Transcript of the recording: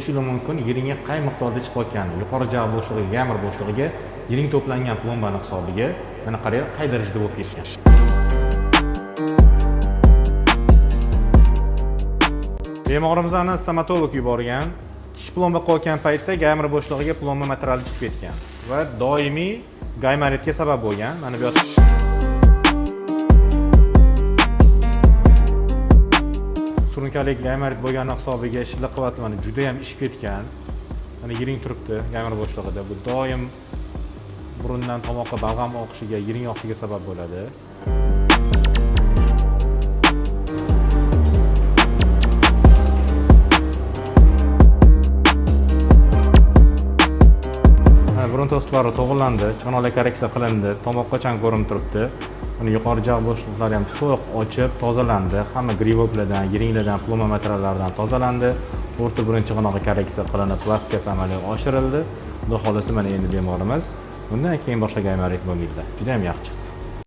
Tushilishi mumkin yiringga qay miqdorda chiqayotgani, yuqori jag' bo'shlig'iga, gamir bo'shlig'iga, yiring to'plangan plombani hisobiga mana qarang qay darajada bo'lib ketgan. Bemorimizni stomatolog yuborgan. Tish plomba qo'ygan paytda gamir bo'shlig'iga plomba materiali chiqib ketgan va doimiy gaymaritga sabab bo'lgan. Mana bu yerda surunkalik gaymarit bo'lgani hisobiga shilliq qavatmani juda ham ishib ketgan. Mana yiring turibdi gamir bo'shlig'ida. Bu doim burundan tomoqqa balg'am oqishiga, yiring oqishiga sabab bo'ladi. Burun to'siqlari to'g'rilandi, chanoqlar korreksiya qilindi, tomoqqacha ko'rinib turibdi. Uni yuqori jag' bo'shliqlari ham to'liq ochib, tozalandi. Hamma grivoklardan, yiringlardan, plomba materiallaridan tozalandi. O'rta burun chig'inog'i korreksiya qilinib, plastikasi amalga oshirildi. Xudo xolasa mana endi bemorimiz bundan keyin boshqa gaymarit bo'lmaydi. Juda ham yaxshi.